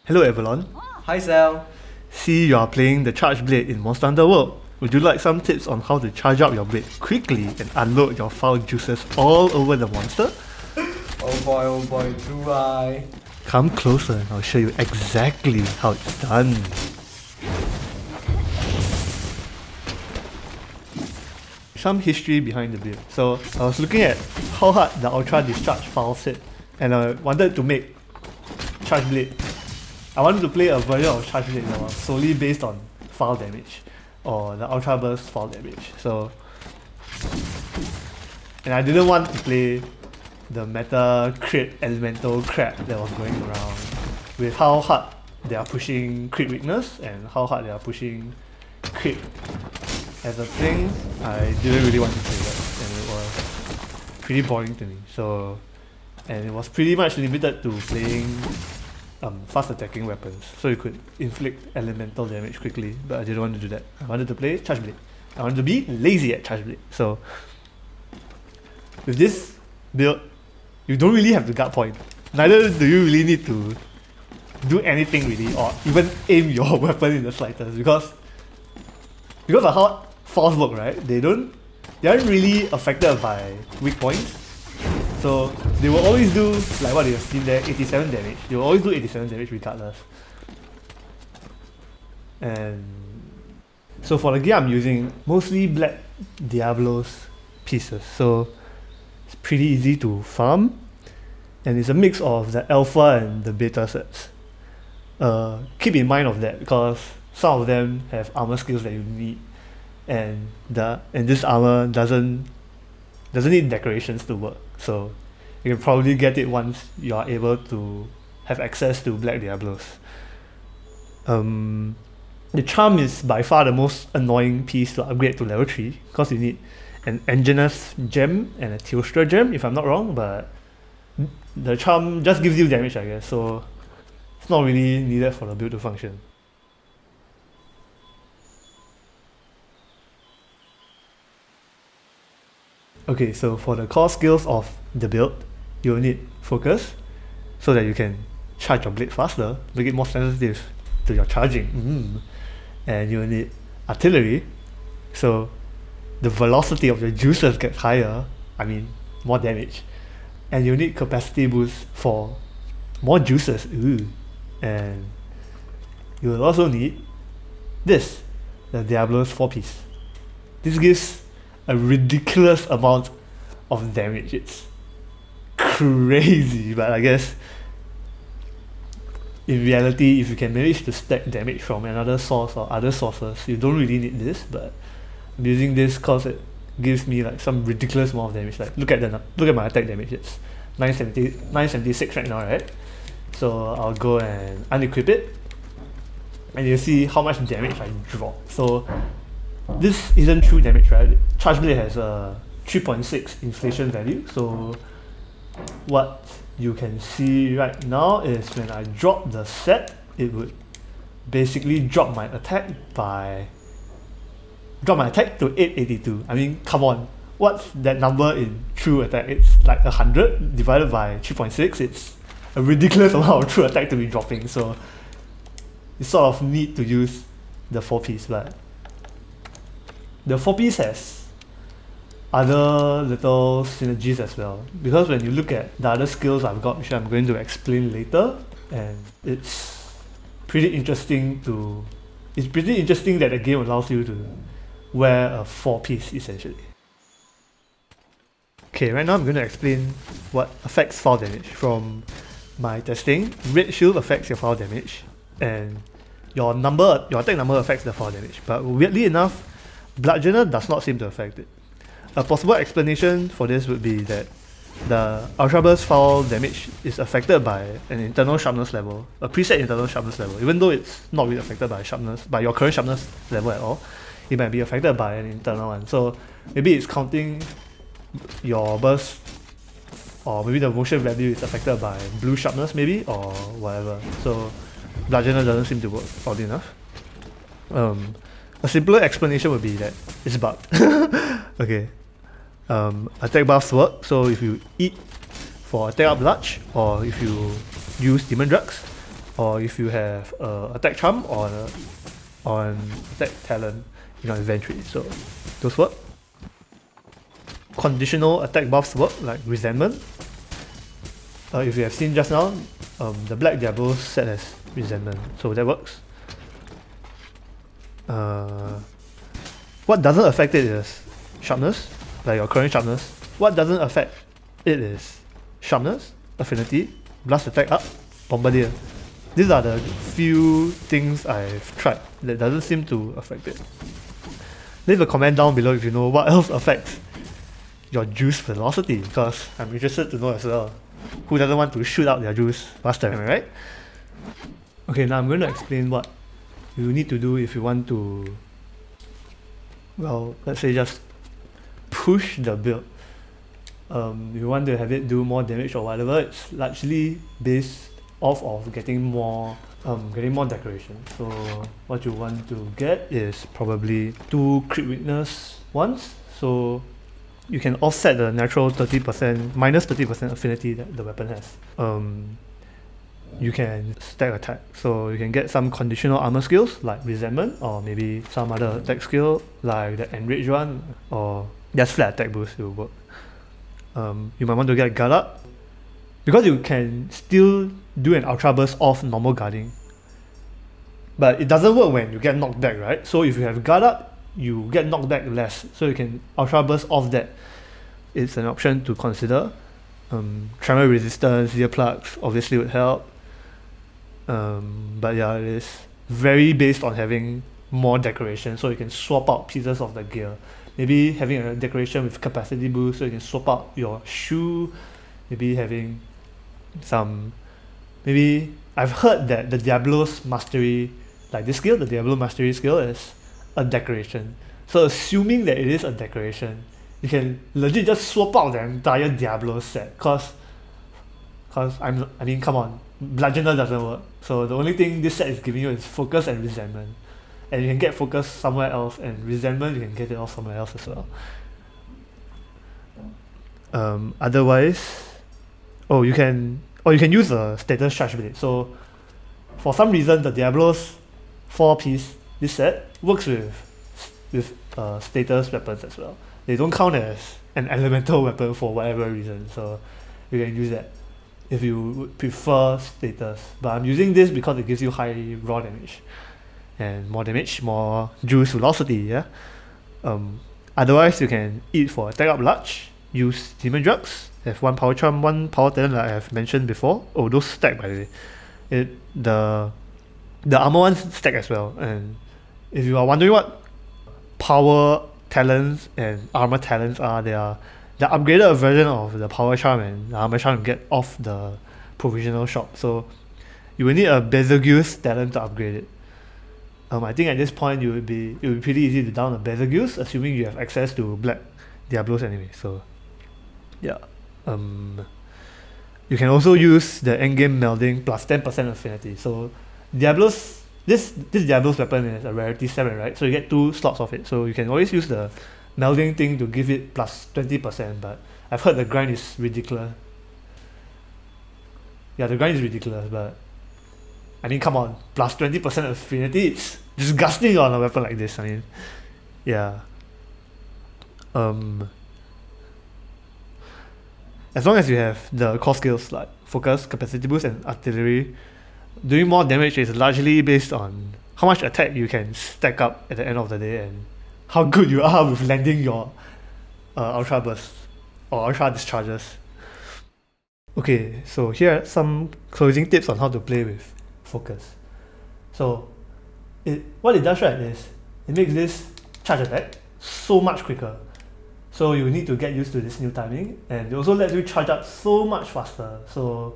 Hello Everlon. Hi Xel. See you are playing the Charge Blade in Monster Hunter World. Would you like some tips on how to charge up your blade quickly and unload your foul juices all over the monster? Oh boy, do I. Come closer and I'll show you exactly how it's done. Some history behind the build. So I was looking at how hard the Ultra Discharge files hit, and I wanted to make Charge Blade. I wanted to play a version of Charge Blade that was solely based on file damage, or the Ultra Burst file damage. So, and I didn't want to play the meta crit elemental crap that was going around with how hard they are pushing crit weakness and how hard they are pushing crit as a thing. I didn't really want to play that, and it was pretty boring to me. So, and it was pretty much limited to playing fast attacking weapons, so you could inflict elemental damage quickly, but I didn't want to do that. I wanted to play Charge Blade. I wanted to be lazy at Charge Blade. So with this build, you don't really have to guard point. Neither do you really need to do anything really, or even aim your weapon in the slightest, because of how falls work, right? They aren't really affected by weak points. So they will always do, like what you have seen there, 87 damage. They will always do 87 damage regardless. And so for the gear I'm using mostly black Diablos pieces. So it's pretty easy to farm. And it's a mix of the alpha and the beta sets. Keep in mind of that because some of them have armor skills that you need. And this armor doesn't need decorations to work, so you can probably get it once you are able to have access to Black Diablos. The charm is by far the most annoying piece to upgrade to level 3 because you need an Engineer's gem and a Teostra gem if I'm not wrong, but the charm just gives you damage, I guess, so it's not really needed for the build to function. Okay, so for the core skills of the build, you'll need focus, so that you can charge your blade faster, make it more sensitive to your charging. And you'll need artillery, so the velocity of your juices gets higher, I mean more damage. And you'll need capacity boost for more juices, and you'll also need this, the Diablos 4-piece. This gives a ridiculous amount of damage. It's crazy, but I guess in reality, if you can manage to stack damage from another source or other sources, you don't really need this, but I'm using this because it gives me like some ridiculous amount of damage. Like look at my attack damage, it's 976 right now, right? So I'll go and unequip it, and you'll see how much damage I drop. So this isn't true damage, right? Charge Blade has a 3.6 inflation value, so what you can see right now is when I drop the set, it would basically drop my attack to 882. I mean, come on, what's that number in true attack? It's like 100 divided by 3.6. It's a ridiculous amount of true attack to be dropping, so you sort of need to use the 4-piece, but the 4-piece has other little synergies as well, because when you look at the other skills I've got, which I'm going to explain later, and it's pretty interesting that the game allows you to wear a 4-piece essentially. Okay, right now I'm going to explain what affects foul damage. From my testing, red shield affects your foul damage, and your attack number affects the foul damage, but weirdly enough, Bludgeoner does not seem to affect it. A possible explanation for this would be that the Ultra Burst foul damage is affected by an internal sharpness level, a preset internal sharpness level. Even though it's not really affected by your current sharpness level at all, it might be affected by an internal one. So maybe it's counting your burst, or maybe the motion value is affected by blue sharpness maybe, or whatever. So Bludgeoner doesn't seem to work, oddly enough. A simpler explanation would be that it's bugged. Okay. Attack buffs work, so if you eat for attack up large, or if you use demon drugs, or if you have attack charm or an attack talent in your inventory. So those work. Conditional attack buffs work, like resentment. If you have seen just now, the Black Diablos set as resentment, so that works. What doesn't affect it is sharpness, like your current sharpness. What doesn't affect it is sharpness, affinity, blast attack up, bombardier. These are the few things I've tried that doesn't seem to affect it. Leave a comment down below if you know what else affects your juice velocity, because I'm interested to know as well. Who doesn't want to shoot out their juice faster, am I right? Okay, now I'm going to explain what you need to do if you want to, well, let's say just push the build. You want to have it do more damage or whatever. It's largely based off of getting more decoration. So what you want to get is probably 2 crit weakness ones. So you can offset the natural 30%, minus 30% affinity that the weapon has. You can stack attack, so you can get some conditional armor skills like resentment, or maybe some other attack skill like the enraged one, or just flat attack boost will work. You might want to get guard up, because you can still do an ultra burst off normal guarding, but it doesn't work when you get knocked back, right? So if you have guard up, you get knocked back less, so you can ultra burst off that. It's an option to consider. Tremor resistance, ear plugs obviously would help. But yeah, it is very based on having more decoration, so you can swap out pieces of the gear. Maybe having a decoration with capacity boost, so you can swap out your shoe. Maybe having some, maybe I've heard that the Diablos mastery, like this skill, the Diablo mastery skill, is a decoration. So assuming that it is a decoration, you can legit just swap out the entire Diablo set, cause I mean, come on, Bludgeoner doesn't work. So the only thing this set is giving you is focus and resentment, and you can get focus somewhere else, and resentment you can get it off somewhere else as well. Otherwise, you can use a status charge blade. So for some reason, the Diablos 4-piece this set works with status weapons as well. They don't count as an elemental weapon for whatever reason, so you can use that if you would prefer status. But I'm using this because it gives you high raw damage, and more damage, more juice velocity, yeah? Otherwise, you can eat for attack up large, use demon drugs, have 1 power charm, 1 power talent like I have mentioned before. Oh, those stack by the way. The armor ones stack as well, and if you are wondering what power talents and armor talents are, they are the upgraded version of the power charm and the armor charm you get off the provisional shop. So you will need a Betelgeuse talent to upgrade it. I think at this point it would be pretty easy to down a Betelgeuse, assuming you have access to Black Diablos anyway. So yeah. You can also use the endgame melding plus 10% affinity. So Diablos, this Diablos weapon is a rarity 7, right? So you get 2 slots of it. So you can always use the melding thing to give it plus 20%, but I've heard the grind is ridiculous. Yeah, the grind is ridiculous, but I mean, come on, plus 20% affinity, it's disgusting on a weapon like this. I mean, yeah. As long as you have the core skills like focus, capacity boost, and artillery, doing more damage is largely based on how much attack you can stack up at the end of the day and how good you are with landing your ultra burst or ultra discharges. Okay, so here are some closing tips on how to play with focus. So what it does, right, is it makes this charge attack so much quicker. So you need to get used to this new timing, and it also lets you charge up so much faster. So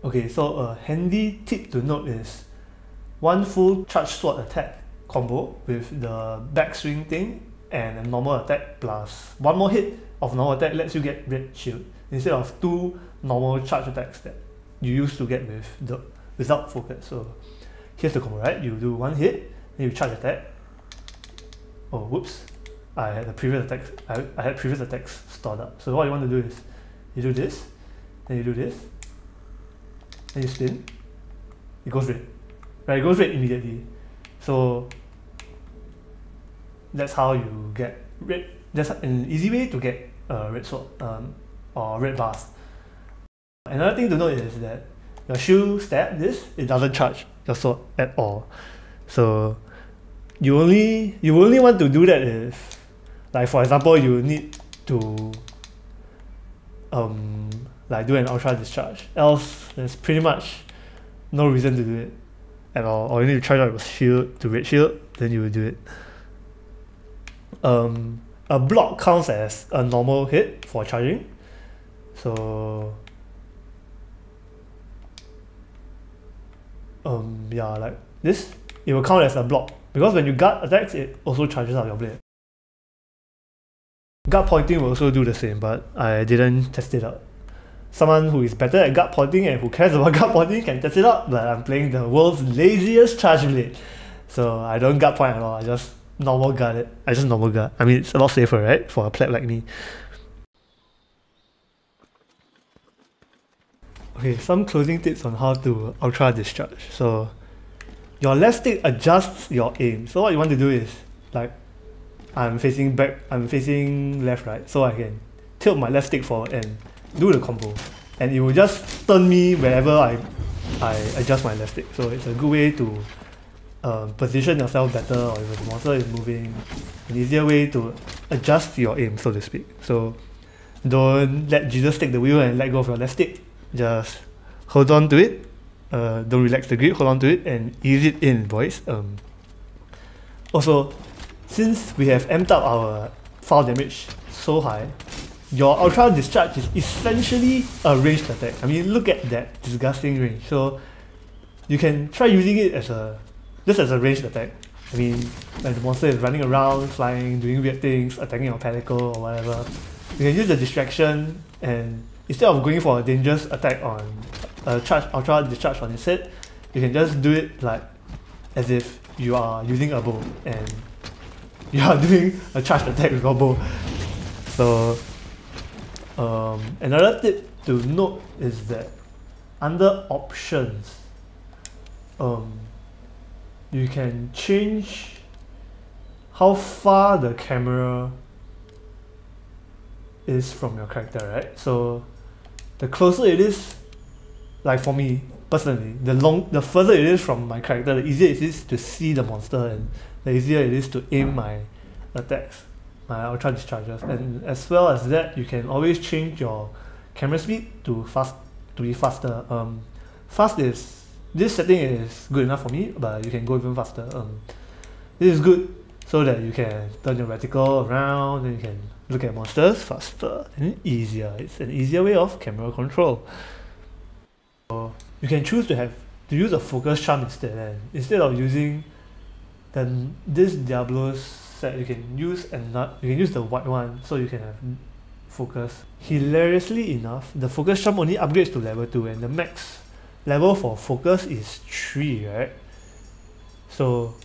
okay, so a handy tip to note is 1 full charge sword attack combo with the backswing thing and a normal attack plus 1 more hit of normal attack lets you get red shield instead of 2 normal charge attacks that you used to get without focus. So here's the combo, right? You do 1 hit, then you charge attack. Oh, whoops! I had previous attacks stored up. So what you want to do is you do this, then you do this, then you spin, it goes red. Right, it goes red immediately. So that's how you get red. That's an easy way to get red sword or red bars. Another thing to note is that your shield stab this, it doesn't charge your sword at all. So you only want to do that if, like for example, you need to like do an ultra discharge. Else there's pretty much no reason to do it at all. Or you need to charge out your shield to red shield, then you will do it. A block counts as a normal hit for charging. So yeah, like this, it will count as a block because when you guard attacks, it also charges out your blade. Guard pointing will also do the same, but I didn't test it out. Someone who is better at guard pointing and who cares about guard pointing can test it out, but I'm playing the world's laziest charge blade, so I don't guard point at all. I just normal guard it. I just normal guard. I mean, it's a lot safer, right, for a pleb like me. Okay, some closing tips on how to ultra discharge. So your left stick adjusts your aim. So what you want to do is, like, I'm facing left, right, so I can tilt my left stick forward and do the combo, and it will just turn me wherever I adjust my left stick. So it's a good way to position yourself better, or if the monster is moving, an easier way to adjust your aim, so to speak. So don't let Jesus take the wheel and let go of your left stick. Just hold on to it, don't relax the grip, hold on to it and ease it in, boys. Also, since we have amped up our foul damage so high, your ultra discharge is essentially a ranged attack. I mean, look at that disgusting range. So you can try using it as a ranged attack. I mean, like the monster is running around, flying, doing weird things, attacking your pedicle or whatever. You can use the distraction, and instead of going for a dangerous attack on ultra discharge on his head, you can just do it like as if you are using a bow and you are doing a charged attack with your bow. So another tip to note is that under options, you can change how far the camera is from your character, right? So the closer it is, like for me personally, the further it is from my character, the easier it is to see the monster, and the easier it is to aim my attacks, my ultra discharges. And as well as that, you can always change your camera speed to be faster. This setting is good enough for me, but you can go even faster. This is good so that you can turn your reticle around and you can look at monsters faster and easier. It's an easier way of camera control. So you can choose to use a focus charm instead, and instead of using this Diablos set, you can use the white one so you can have focus. Hilariously enough, the focus charm only upgrades to level 2 and the max level for focus is 3, right? So,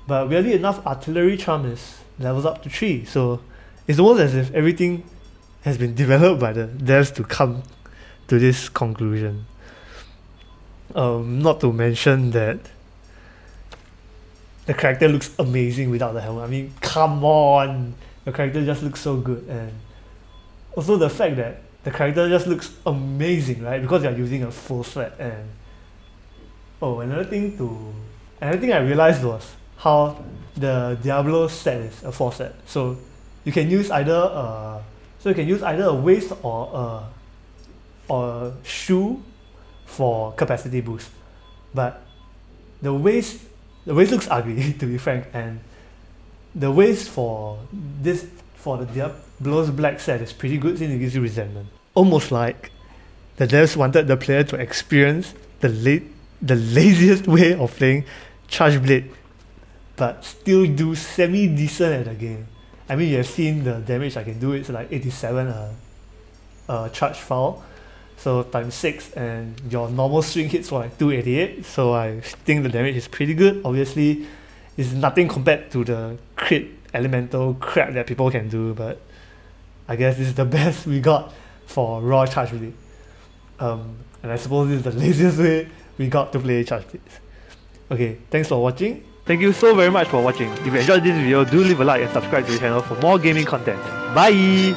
but weirdly enough, artillery charm levels up to 3, so it's almost as if everything has been developed by the devs to come to this conclusion. Not to mention that the character looks amazing without the helmet. I mean, come on! The character just looks so good, and also the fact that the character just looks amazing, right? Because you're using a full set. And another thing I realized was how the Diablos set is a 4 set. So you can use either a waist or a shoe for capacity boost. But the waist looks ugly, to be frank, and the waist for the Diablos black set is pretty good since it gives you resentment. Almost like the devs wanted the player to experience the laziest way of playing Charge Blade, but still do semi-decent at the game. I mean, you have seen the damage I can do. It's like 87 charge foul, so times 6, and your normal swing hits for like 288, so I think the damage is pretty good. Obviously, it's nothing compared to the crit elemental crap that people can do, but I guess this is the best we got for raw charge blade. And I suppose this is the laziest way we got to play charge blades. Okay, thanks for watching. Thank you so very much for watching. If you enjoyed this video, do leave a like and subscribe to the channel for more gaming content. Bye!